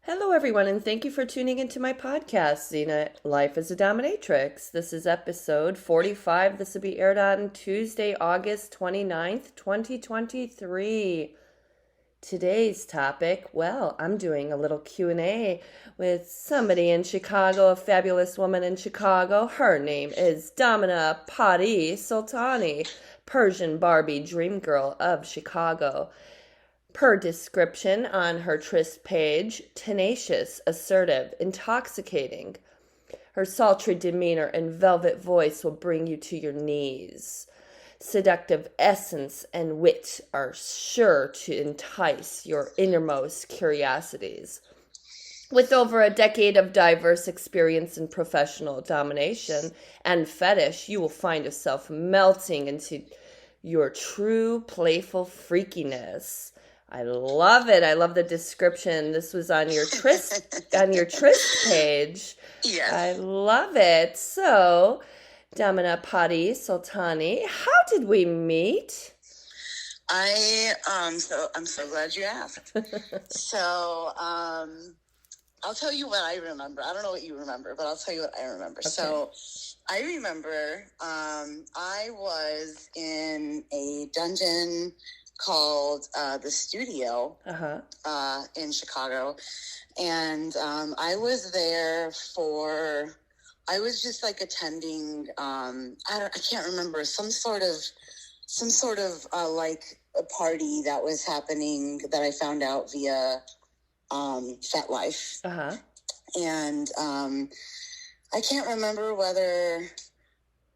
Hello, everyone, and thank you for tuning into my podcast, Xena Life as a Dominatrix. This is episode 45. This will be aired on Tuesday, August 29th, 2023. Today's topic, well, I'm doing a little Q&A with somebody in Chicago, a fabulous woman in Chicago. Her name is Domina Pari Soltani, Persian Barbie dream girl of Chicago. Per description on her tryst page, tenacious, assertive, intoxicating. Her sultry demeanor and velvet voice will bring you to your knees. Seductive essence and wit are sure to entice your innermost curiosities. With over a decade of diverse experience in professional domination and fetish, you will find yourself melting into your true playful freakiness. I love it. I love the description. This was on your tryst page. Yes. I love it. So, Domina Pari Soltani, how did we meet? I'm so glad you asked. So, I'll tell you what I remember. I don't know what you remember, but I'll tell you what I remember. Okay. So, I remember I was in a dungeon called the Studio in Chicago, and I was there I was just like attending I can't remember, some sort of like a party that was happening that I found out via FetLife. And I can't remember whether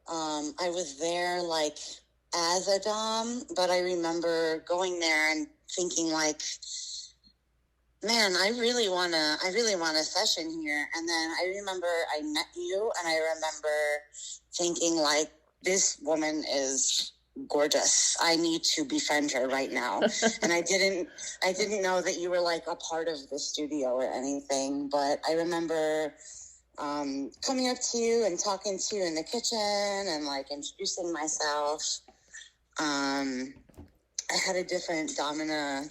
I was there like as a dom, but I remember going there and thinking like, man, I really want a session here. And then I remember I met you, and I remember thinking like, this woman is gorgeous. I need to befriend her right now. And I didn't know that you were like a part of the studio or anything, but I remember coming up to you and talking to you in the kitchen and like introducing myself. I had a different Domina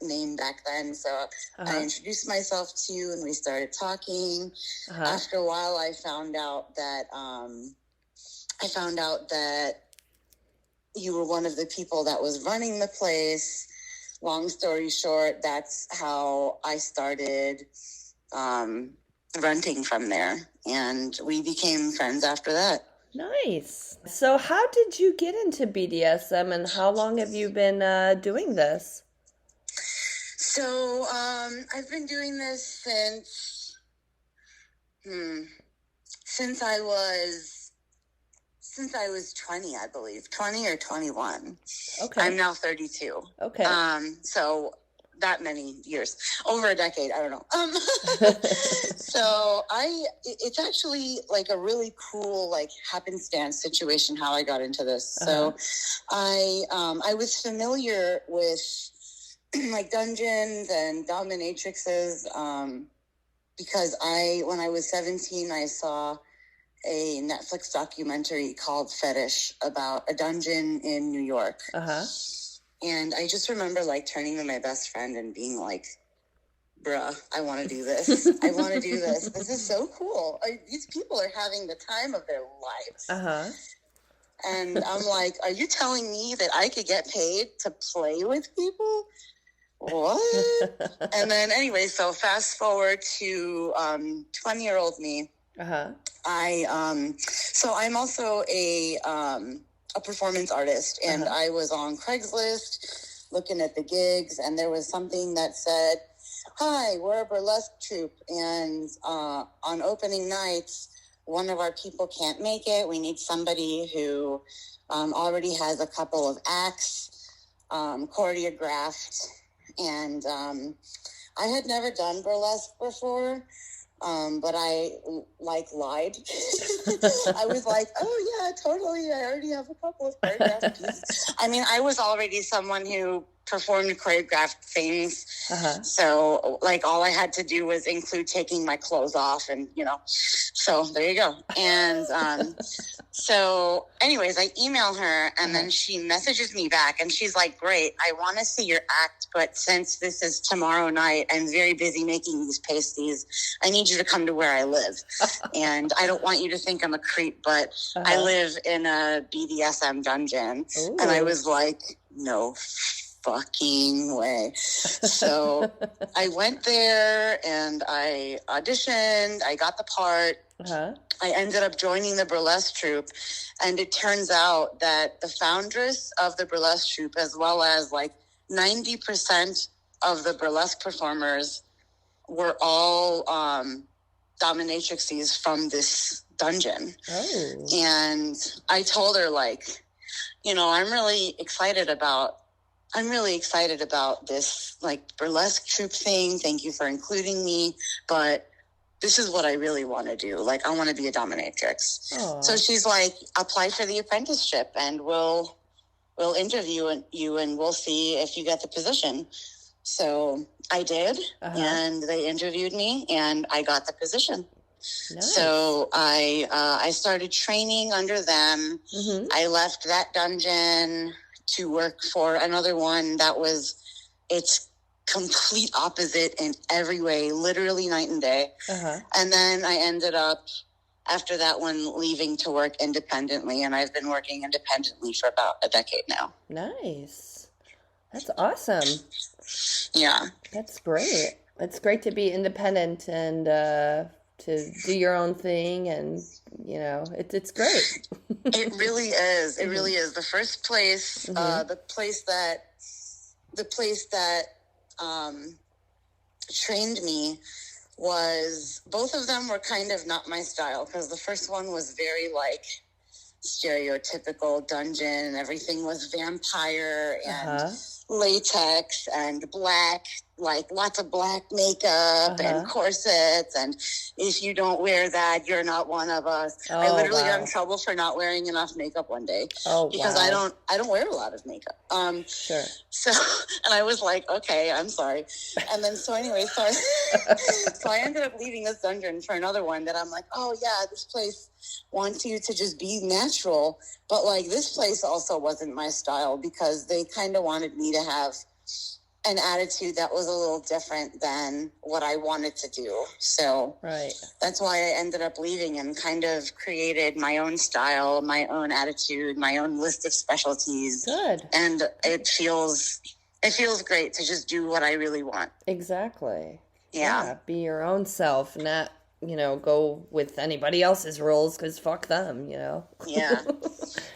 name back then, so I introduced myself to you, and we started talking. After a while, I found out that you were one of the people that was running the place. Long story short, that's how I started renting from there, and we became friends after that. Nice. So how did you get into BDSM, and how long have you been doing this? So I've been doing this since I was 20, I believe. 20 or 21. Okay. I'm now 32. Okay. So that many years, over a decade, I don't know. So it's actually like a really cool, like happenstance situation how I got into this. So I was familiar with like dungeons and dominatrixes, because when I was 17, I saw a Netflix documentary called Fetish about a dungeon in New York. And I just remember like turning to my best friend and being like, bruh, I want to do this. I want to do this. This is so cool. These people are having the time of their lives. And I'm like, are you telling me that I could get paid to play with people? What? And then anyway, so fast forward to 20-year-old me. So I'm also a performance artist, and I was on Craigslist looking at the gigs, and there was something that said, hi, we're a burlesque troupe, and on opening nights, one of our people can't make it. We need somebody who already has a couple of acts choreographed, and I had never done burlesque before. But I lied. I was like, oh yeah, totally. I already have a couple of choreographed pieces. I mean, I was already someone who performed choreographed things. So like all I had to do was include taking my clothes off and, so there you go. And so anyways, I email her and then she messages me back and she's like, great, I want to see your act, but since this is tomorrow night, I'm very busy making these pasties. I need you to come to where I live. And I don't want you to think I'm a creep, but I live in a BDSM dungeon. Ooh. And I was like, no fucking way. So I went there and I auditioned. I got the part. I ended up joining the burlesque troupe, and it turns out that the foundress of the burlesque troupe, as well as like 90% of the burlesque performers, were all dominatrixes from this dungeon. Oh. And I told her, like, I'm really excited about this like burlesque troupe thing. Thank you for including me, but this is what I really want to do. Like, I want to be a dominatrix. Aww. So she's like, apply for the apprenticeship and we'll interview you and we'll see if you get the position. So I did, and they interviewed me and I got the position. Nice. So I started training under them. Mm-hmm. I left that dungeon to work for another one that was, it's complete opposite in every way, literally night and day. And then I ended up, after that one, leaving to work independently, and I've been working independently for about a decade now. Nice. That's awesome. Yeah. That's great. It's great to be independent and to do your own thing, and it's great. It really is. It really is. The first place, the place that trained me was, both of them were kind of not my style, because the first one was very like stereotypical dungeon, and everything was vampire and latex and black, like lots of black makeup and corsets, and if you don't wear that, you're not one of us. I literally got in trouble for not wearing enough makeup one day because I don't wear a lot of makeup. Sure. So, and I was like, okay, I'm sorry. And then so I ended up leaving this dungeon for another one that I'm like, oh yeah, this place wants you to just be natural, but like this place also wasn't my style because they kind of wanted me to have an attitude that was a little different than what I wanted to do. So that's why I ended up leaving and kind of created my own style, my own attitude, my own list of specialties. Good. And it feels great to just do what I really want. Exactly. Yeah. Be your own self, not go with anybody else's rules, because fuck them, Yeah.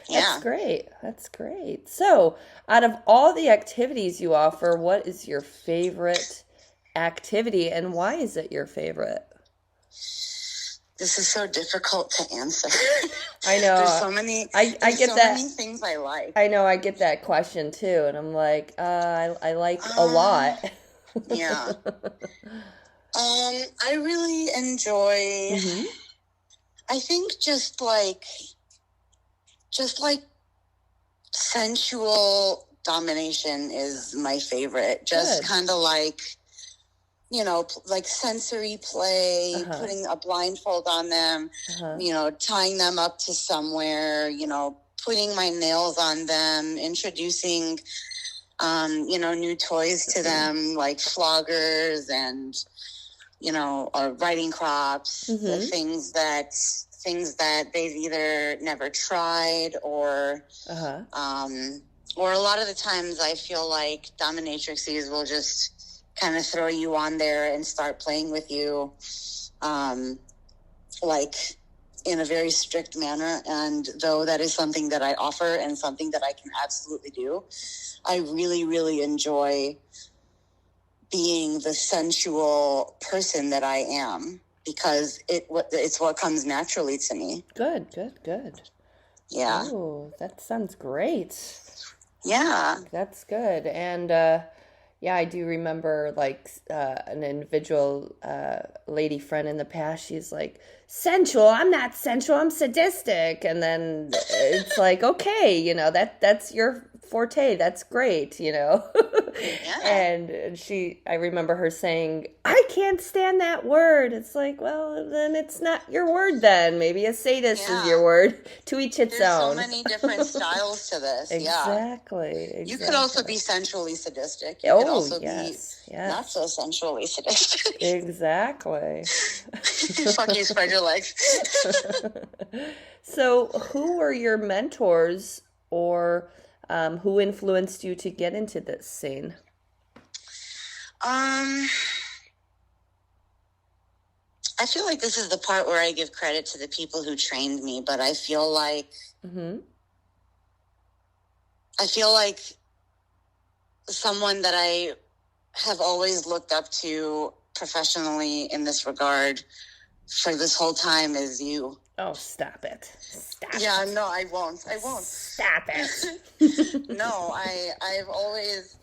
That's great. That's great. So, out of all the activities you offer, what is your favorite activity, and why is it your favorite? This is so difficult to answer. I know. There's so many. I get so many things I like. I know. I get that question too, and I'm like, I like a lot. Yeah. I really enjoy, I think just like sensual domination is my favorite. Just kind of like, like sensory play, putting a blindfold on them, tying them up to somewhere, putting my nails on them, introducing, new toys to them, like floggers and, riding crops, the things that they've either never tried or a lot of the times I feel like dominatrixes will just kind of throw you on there and start playing with you, like in a very strict manner. And though that is something that I offer and something that I can absolutely do, I really, really enjoy being the sensual person that I am, because it's what comes naturally to me. Good. Yeah. Oh, that sounds great. Yeah. That's good. And I do remember like an individual lady friend in the past, she's like, sensual, I'm not sensual, I'm sadistic. And then it's like, okay, that's your forte. That's great, you know. Yeah. And I remember her saying, I can't stand that word. It's like, well, then it's not your word then. Maybe a sadist is your word. To each its There's own. so many different styles to this. Exactly. You could also be sensually sadistic. You could also be not so sensually sadistic. Exactly. Fuck you, spread your legs. So who were your mentors, or who influenced you to get into this scene? I feel like this is the part where I give credit to the people who trained me, but I feel like someone that I have always looked up to professionally in this regard for this whole time is you. Oh, stop it. Yeah, no, I won't. Stop it. No, I've always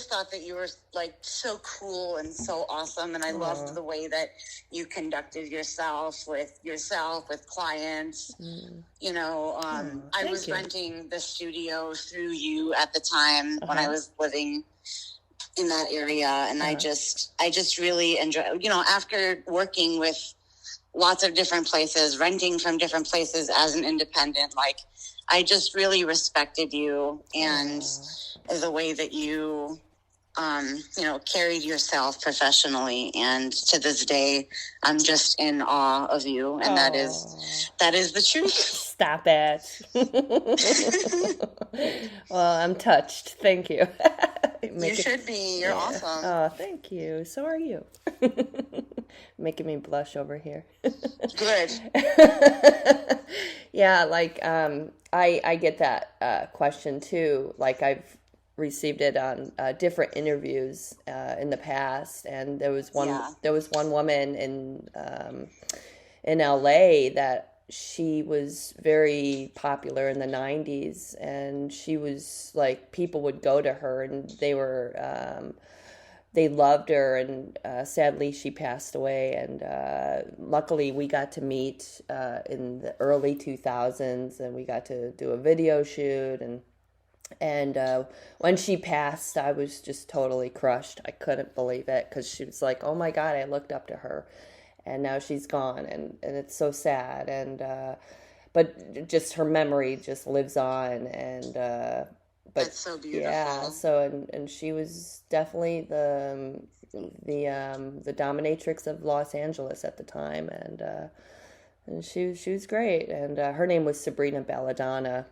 thought that you were like so cool and so awesome, and I loved the way that you conducted yourself with clients. You know, I was renting the studio through you at the time when I was living in that area, and I just really enjoy, you know, after working with lots of different places, renting from different places as an independent, like I just really respected you and the way that you you know, carried yourself professionally, and to this day I'm just in awe of you, and that is the truth. Stop it. Well, I'm touched. Thank you. You should be. You're awesome. Oh, thank you. So are you. Making me blush over here. Good. Yeah, like I get that question too. Like I've received it on different interviews in the past, and there was one woman in LA that she was very popular in the 90s, and she was like, people would go to her and they loved her, and sadly she passed away, and luckily we got to meet in the early 2000s, and we got to do a video shoot, and when she passed, I was just totally crushed. I couldn't believe it, because she was like, oh my God, I looked up to her, and now she's gone, and it's so sad, and but just her memory just lives on, and but that's so beautiful. Yeah, so and she was definitely the dominatrix of Los Angeles at the time, and she was great, and her name was Sabrina Belladonna,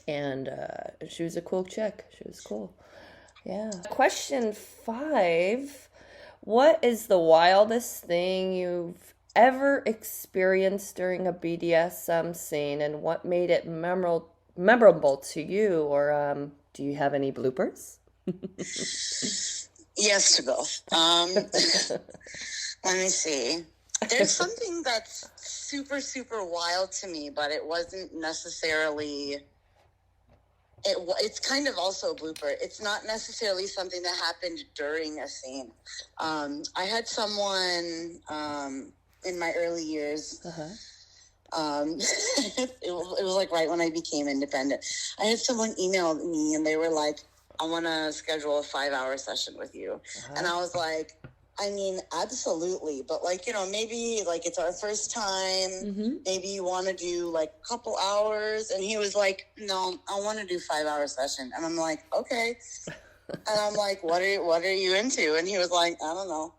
and she was a cool chick. She was cool. Yeah. Question 5. What is the wildest thing you've ever experienced during a BDSM scene, and what made it memorable to you, or do you have any bloopers? Yes to both. Let me see. There's something that's super, super wild to me, but it wasn't necessarily... It's kind of also a blooper. It's not necessarily something that happened during a scene. I had someone in my early years. It was like right when I became independent. I had someone email me, and they were like, I want to schedule a 5-hour session with you. And I was like, I mean, absolutely. But like, you know, maybe like it's our first time. Maybe you want to do like a couple hours. And he was like, no, I want to do 5-hour session. And I'm like, okay. And I'm like, what are you into? And he was like, I don't know.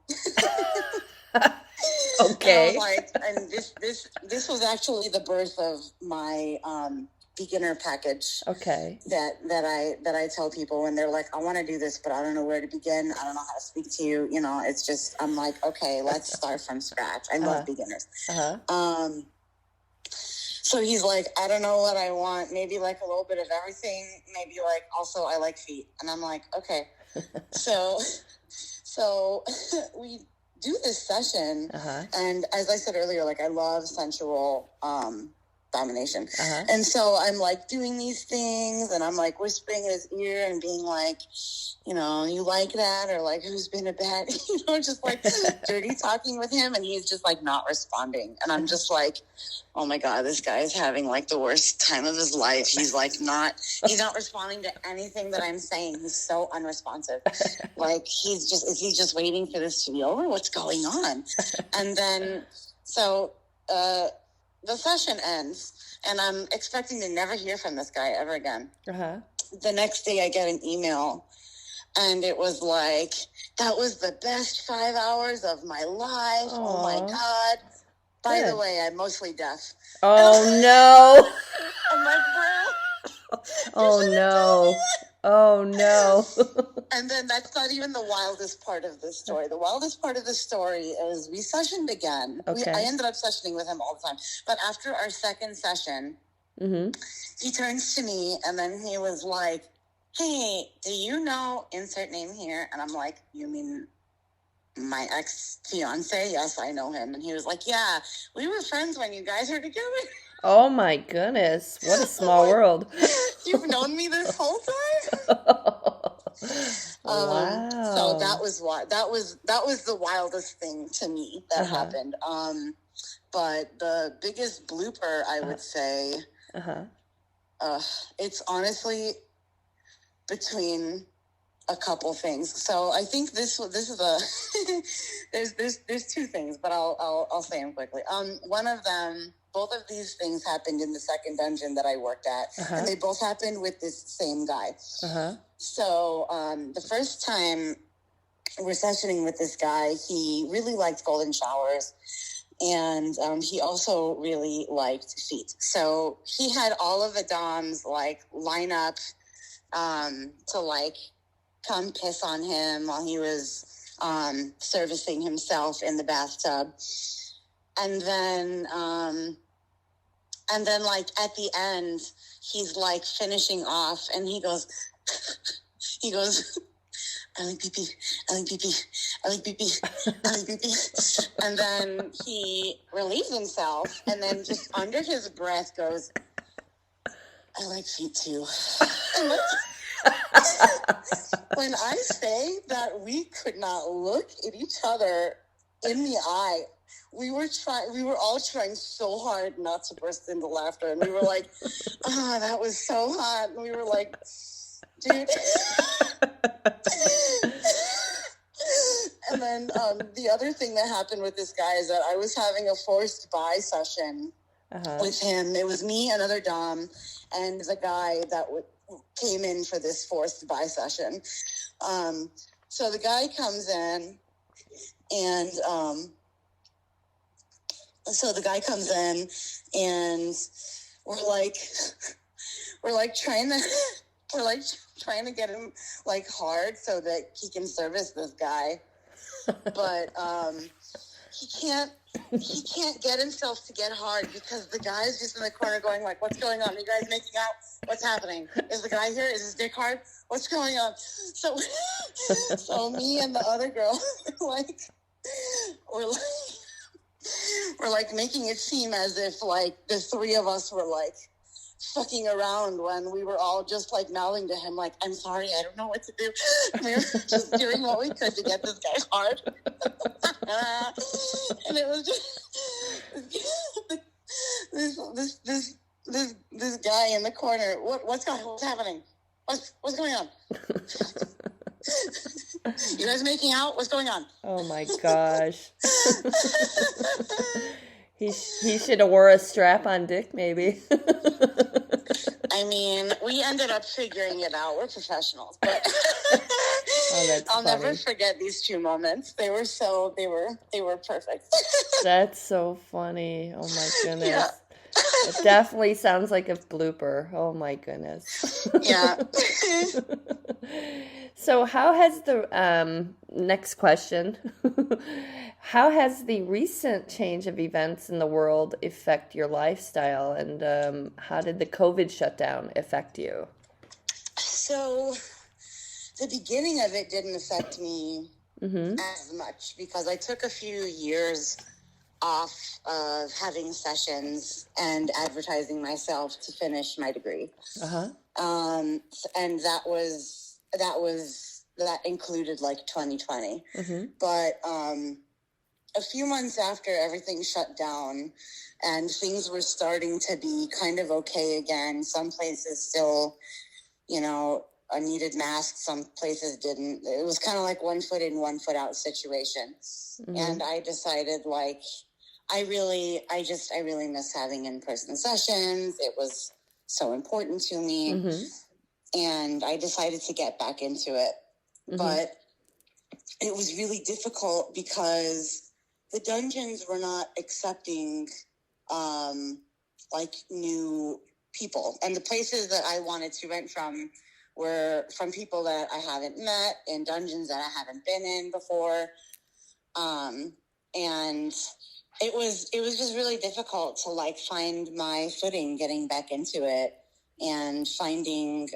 Okay. And I was like, and this was actually the birth of my beginner package. Okay. That I tell people when they're like, I want to do this, but I don't know where to begin. I don't know how to speak to you. You know, it's just, I'm like, okay, let's start from scratch. I love beginners. So he's like, I don't know what I want. Maybe like a little bit of everything. Maybe like also I like feet. And I'm like, okay. So we do this session. And as I said earlier, like I love sensual domination. Uh-huh. And so I'm like doing these things, and I'm like whispering in his ear and being like, you know, you like that, or like, who's been a bad, you know, just like dirty talking with him, and he's just like not responding. And I'm just like, oh my God, this guy is having like the worst time of his life. He's not responding to anything that I'm saying. He's so unresponsive. Like, is he just waiting for this to be over? What's going on? And then, so, the session ends, and I'm expecting to never hear from this guy ever again. Uh-huh. The next day I get an email, and it was like, that was the best 5 hours of my life. Aww. Oh my God. By Good. the way, I'm mostly deaf. Oh no. I'm like, bro. Oh no. Oh no. And then that's not even the wildest part of the story. The wildest part of the story is we sessioned again. Okay. I ended up sessioning with him all the time. But after our second session, he turns to me, and then he was like, hey, do you know insert name here? And I'm like, you mean my ex-fiance? Yes, I know him. And he was like, yeah, we were friends when you guys were together. Oh my goodness. What a small world. You've known me this whole time? Wow. So that was the wildest thing to me that happened. But the biggest blooper, I would say, it's honestly between a couple things. So I think this is a there's two things, but I'll say them quickly. One of them, both of these things happened in the second dungeon that I worked at, and they both happened with this same guy. So the first time we're sessioning with this guy, he really liked golden showers, and he also really liked feet. So he had all of the doms like line up to like come piss on him while he was servicing himself in the bathtub. And then like at the end, he's like finishing off, and he goes, I like pee-pee, I like pee-pee, I like pee-pee, I like pee-pee. And then he relieves himself, and then just under his breath goes, I like feet too. And when I say that we could not look at each other in the eye, we were all trying so hard not to burst into laughter, and we were like, oh, that was so hot. And we were like, dude. And then the other thing that happened with this guy is that I was having a forced bi session with him. It was me, another dom, and the guy that came in for this forced bi session. So the guy comes in, and we're trying to get him like hard so that he can service this guy, but he can't get himself to get hard because the guy's just in the corner going like, what's going on? Are you guys making out? What's happening? Is the guy here? Is his dick hard? What's going on? So me and the other girl we're like making it seem as if like the three of us were like fucking around when we were all just like mouthing to him like, I'm sorry, I don't know what to do. We were just doing what we could to get this guy hard. And it was just this guy in the corner. What's happening? What's going on? You guys making out? What's going on? Oh my gosh. He should have wore a strap-on dick, maybe. I mean, we ended up figuring it out. We're professionals, but I'll never forget these two moments. They were perfect. That's so funny. Oh my goodness. Yeah. It definitely sounds like a blooper. Oh my goodness. Yeah. So how has the next question? How has the recent change of events in the world affect your lifestyle, and how did the COVID shutdown affect you? So the beginning of it didn't affect me as much because I took a few years off of having sessions and advertising myself to finish my degree. Uh-huh. And that included like 2020. Mm-hmm. But a few months after everything shut down and things were starting to be kind of okay again, some places still, needed masks, some places didn't. It was kind of like 1 foot in, 1 foot out situation. Mm-hmm. And I decided, like, I really miss having in-person sessions. It was so important to me. Mm-hmm. And I decided to get back into it. Mm-hmm. But it was really difficult because the dungeons were not accepting new people. And the places that I wanted to rent from were from people that I haven't met in dungeons that I haven't been in before. And it was just really difficult to like find my footing getting back into it and finding,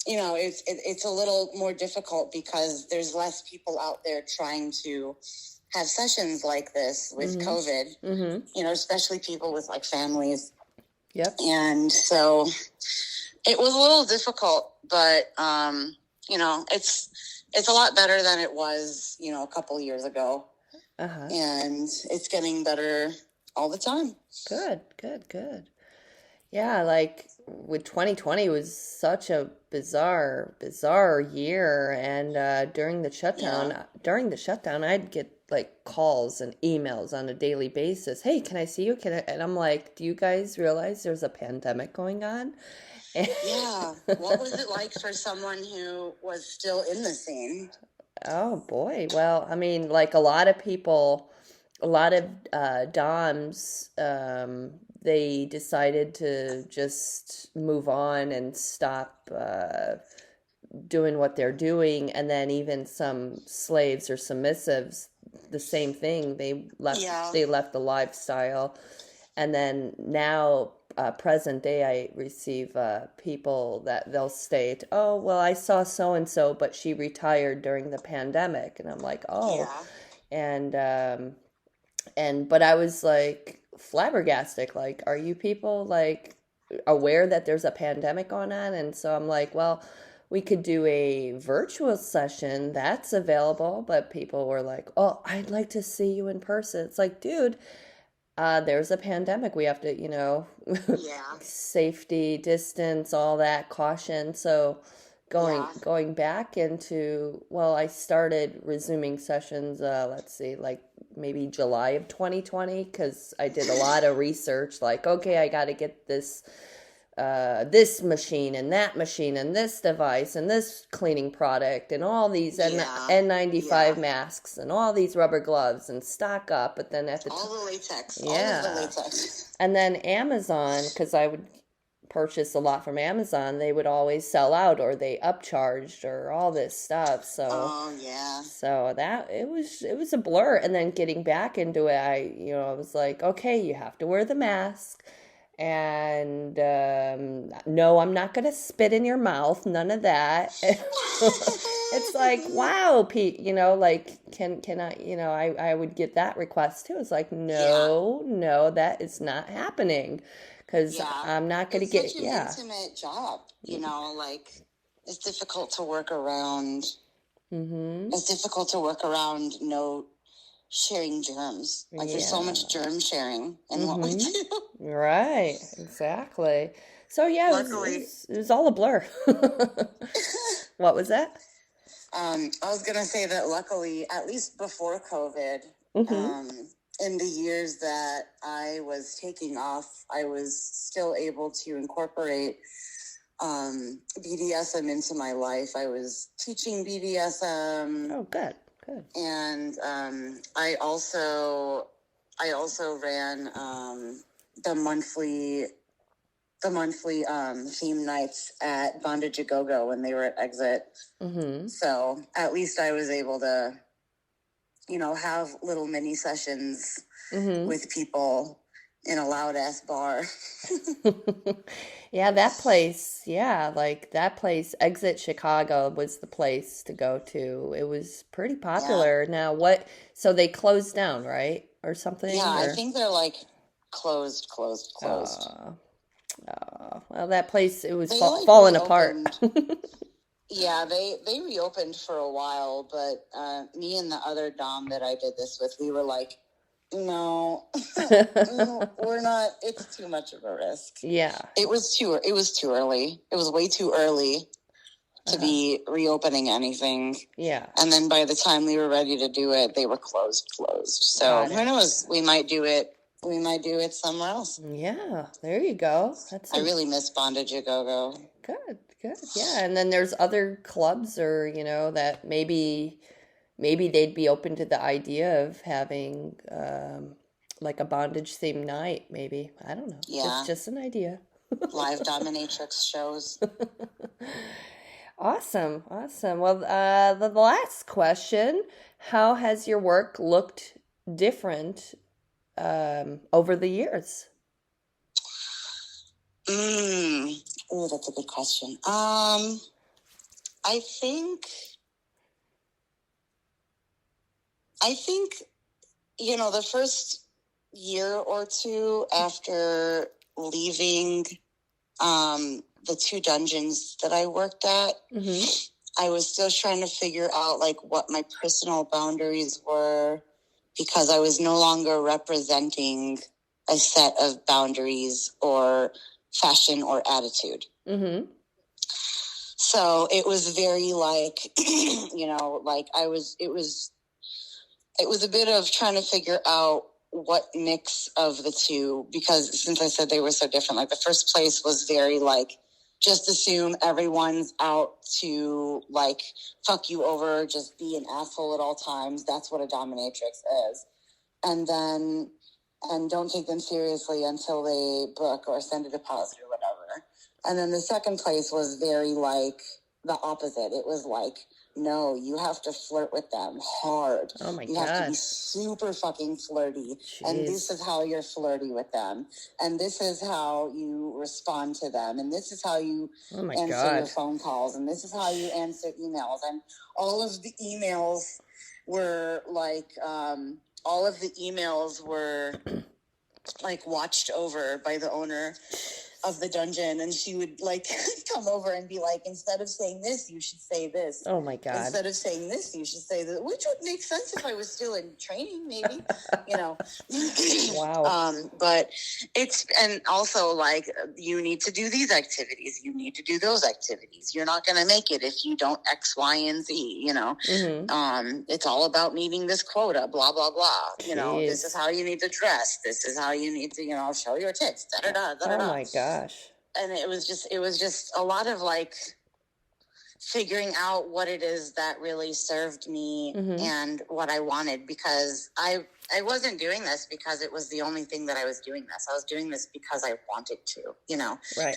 it's a little more difficult because there's less people out there trying to have sessions like this with mm-hmm. COVID, mm-hmm. Especially people with like families. Yep. And so it was a little difficult, but, it's a lot better than it was, a couple years ago. Uh-huh. And it's getting better all the time. Good. Yeah, like with 2020 was such a bizarre year, and during the shutdown, I'd get like calls and emails on a daily basis. Hey, can I see you? And I'm like, do you guys realize there's a pandemic going on? Yeah. What was it like for someone who was still in the scene? Oh boy. Well, I mean, like a lot of people, a lot of DOMs, they decided to just move on and stop doing what they're doing. And then even some slaves or submissives, the same thing. They left the lifestyle. And then now, present day, I receive people that they'll state, oh, well, I saw so-and-so, but she retired during the pandemic. And I'm like, oh. Yeah. But I was like flabbergasted. Like, are you people like aware that there's a pandemic going on? And so I'm like, well, we could do a virtual session that's available. But people were like, oh, I'd like to see you in person. It's like, dude, there's a pandemic. We have to, safety, distance, all that, caution. So going back into, I started resuming sessions, like maybe July of 2020, because I did a lot of research, like, okay, I got to get this machine and that machine and this device and this cleaning product and all these N95 masks and all these rubber gloves and stock up. But then all the latex, all of the latex. And then Amazon, because I would purchase a lot from Amazon, they would always sell out or they upcharged or all this stuff. So so that it was a blur. And then getting back into it, I was like, okay, you have to wear the mask. And no, I'm not going to spit in your mouth. None of that. It's like, wow, Pete, like, can I, I would get that request too. It's like, no, that is not happening. Because I'm not going to get, such an intimate job, like, it's difficult to work around. Mm-hmm. It's difficult to work around sharing germs. Like, there's so much germ sharing in what we do. Right, exactly. So, luckily, it was all a blur. What was that? I was going to say that luckily, at least before COVID, in the years that I was taking off, I was still able to incorporate BDSM into my life. I was teaching BDSM. Oh, good. And I also ran the monthly theme nights at Bondage a Go-Go when they were at Exit. Mm-hmm. So at least I was able to, have little mini sessions with people in a loud ass bar. Yeah, that place, Exit Chicago was the place to go to. It was pretty popular. Yeah. Now so they closed down, right? or something? Yeah, or? I think they're like closed. Well, that place, it was They like falling apart. reopened. Yeah, they reopened for a while, but me and the other Dom that I did this with, we were like, no, no, we're not. It's too much of a risk. Yeah. It was too early. It was way too early to be reopening anything. Yeah. And then by the time we were ready to do it, they were closed. So who knows? We might do it. We might do it somewhere else. Yeah, there you go. I really miss Bondage a Go-Go. Good. Yeah, and then there's other clubs, or that maybe they'd be open to the idea of having like a bondage themed night. Maybe, I don't know. Yeah, just an idea. Live dominatrix shows. Awesome. Well, the last question: how has your work looked different over the years? Oh, that's a good question. I think, the first year or two after leaving the 2 dungeons that I worked at, I was still trying to figure out like what my personal boundaries were, because I was no longer representing a set of boundaries or fashion or attitude. So it was very like, it was a bit of trying to figure out what mix of the two, because since I said they were so different, like the first place was very like, just assume everyone's out to like fuck you over, just be an asshole at all times. That's what a dominatrix is. And don't take them seriously until they book or send a deposit or whatever. And then the second place was very like the opposite. It was like, no, you have to flirt with them hard. Oh my God. You have to be super fucking flirty. Jeez. And this is how you're flirty with them. And this is how you respond to them. And this is how you answer your phone calls. And this is how you answer emails. And all of the emails were like, watched over by the owner of the dungeon, and she would like come over and be like, instead of saying this, you should say this. Oh my God. Instead of saying this, you should say that, which would make sense if I was still in training, maybe, Wow. But and also like, you need to do these activities, you need to do those activities. You're not going to make it if you don't X, Y, and Z, It's all about meeting this quota, blah, blah, blah. Jeez. This is how you need to dress. This is how you need to, show your tits. Oh my God. And it was just a lot of like figuring out what it is that really served me and what I wanted, because I wasn't doing this because it was the only thing that I was doing this. I was doing this because I wanted to, Right.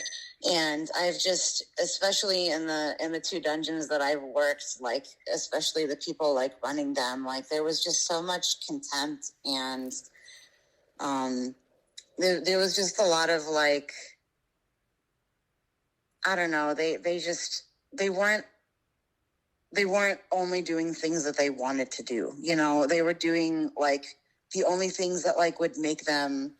And I've just, especially in the 2 dungeons that I've worked, like, especially the people like running them, like there was just so much contempt, and there was just a lot of like, I don't know, they weren't only doing things that they wanted to do. They were doing like the only things that like would make them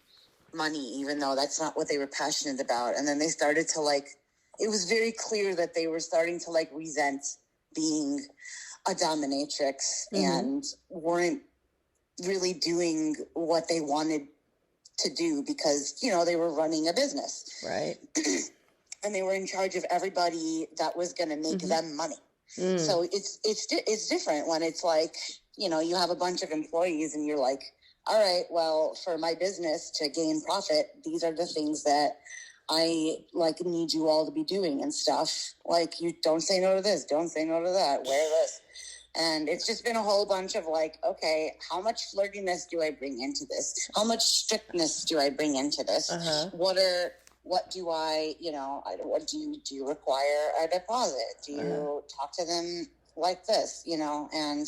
money, even though that's not what they were passionate about. And then they started to like, it was very clear that they were starting to like resent being a dominatrix and weren't really doing what they wanted to do, because, they were running a business. Right. And they were in charge of everybody that was going to make them money. So it's different when it's like, you have a bunch of employees and you're like, all right, well, for my business to gain profit, these are the things that I like need you all to be doing and stuff. Like, you don't say no to this, don't say no to that, wear this. And it's just been a whole bunch of like, okay, how much flirtiness do I bring into this? How much strictness do I bring into this? What do I, what do you require a deposit? Do you talk to them like this, And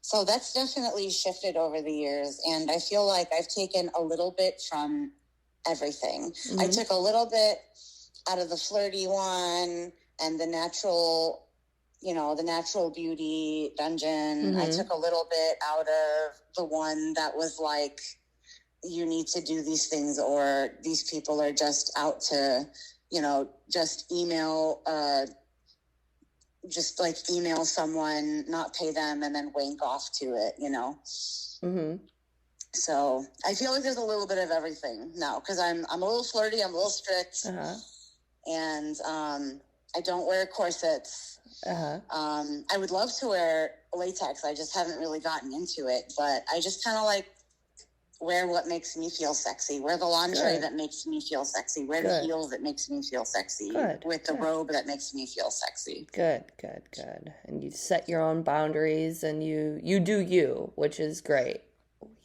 so that's definitely shifted over the years. And I feel like I've taken a little bit from everything. I took a little bit out of the flirty one and the natural the natural beauty dungeon. I Mm-hmm. took a little bit out of the one that was like, you need to do these things or these people are just out to, just email someone, not pay them, and then wank off to it, Mm-hmm. So I feel like there's a little bit of everything now because I'm a little flirty, I'm a little strict, and I don't wear corsets. I would love to wear latex. I just haven't really gotten into it, but I just kind of like wear what makes me feel sexy. Wear the lingerie that makes me feel sexy. Wear the heels that makes me feel sexy. With the robe that makes me feel sexy. Good. And you set your own boundaries and you do you, which is great.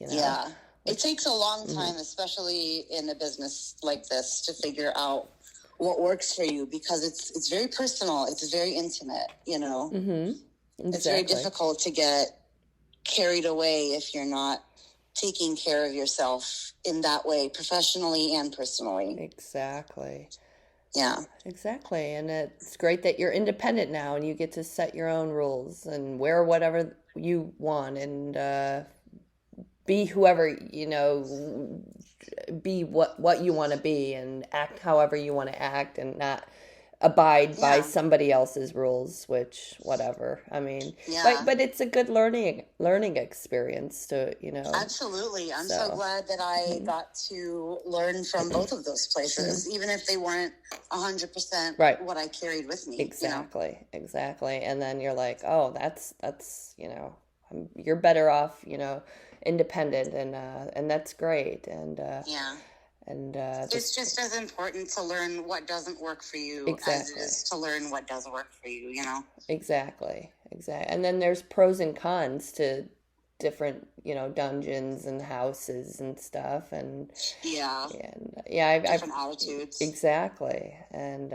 Yeah. It takes a long time, especially in a business like this, to figure out what works for you because it's very personal. It's very intimate, Exactly. It's very difficult to get carried away if you're not taking care of yourself in that way, professionally and personally. Exactly. Yeah. Exactly. And it's great that you're independent now and you get to set your own rules and wear whatever you want and be whoever, be what you want to be and act however you want to act and not abide by somebody else's rules, which whatever. I mean, but it's a good learning experience to, Absolutely. I'm so glad that I got to learn from both of those places, even if they weren't 100% what I carried with me. Exactly. And then you're like, oh, that's you're better off, independent and that's great. And it's just as important to learn what doesn't work for you as it is to learn what does work for you, Exactly. And then there's pros and cons to different, dungeons and houses and stuff and different attitudes. Exactly. And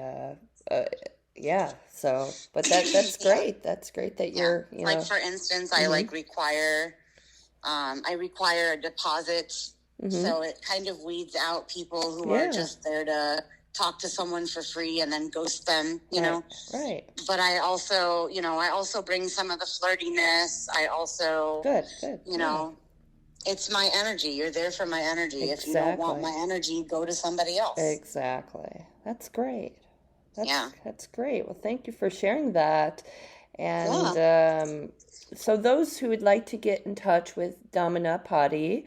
so but that's great. That's great that you're, like for instance, I require a deposit. So it kind of weeds out people who are just there to talk to someone for free and then ghost them, Right. But I also, bring some of the flirtiness. I also, good. It's my energy. You're there for my energy. If you don't want my energy, go to somebody else. Exactly. That's great. That's great. Well, thank you for sharing that. And so those who would like to get in touch with Domina Pari,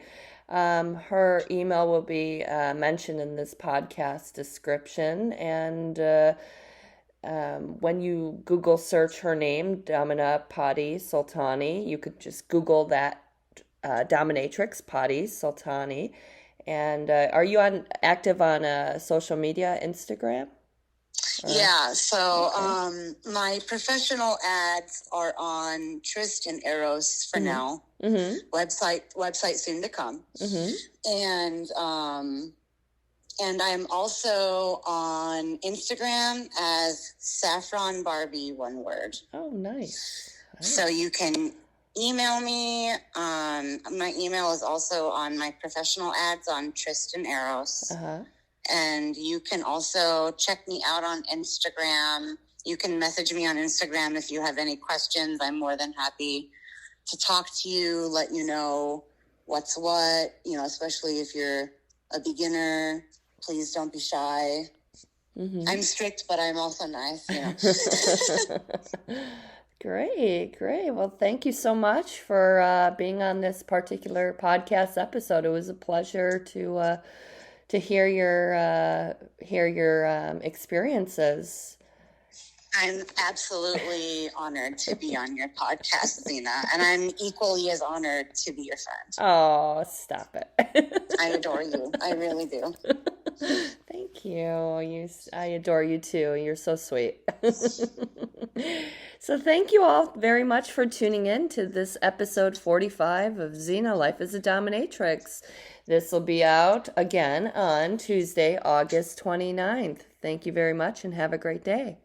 her email will be mentioned in this podcast description. And when you Google search her name, Domina Pari Soltani, you could just Google that Dominatrix Pari Soltani. And are you active on social media, Instagram? So my professional ads are on Tryst and Eros for now. Website soon to come. And I'm also on Instagram as saffronbarbie, one word. Oh, nice. So you can email me. My email is also on my professional ads on Tryst and Eros. And you can also check me out on Instagram. You can message me on Instagram if you have any questions. I'm more than happy to talk to you, let you know what's what, especially if you're a beginner. Please don't be shy. I'm strict, but I'm also nice, Great. Well, thank you so much for being on this particular podcast episode. It was a pleasure to hear your experiences. I'm absolutely honored to be on your podcast, Zena, and I'm equally as honored to be your friend. Oh, stop it. I adore you. I really do. Thank you. I adore you too. You're so sweet. So thank you all very much for tuning in to this episode 45 of Zena, Life as a Dominatrix. This will be out again on Tuesday, August 29th. Thank you very much and have a great day.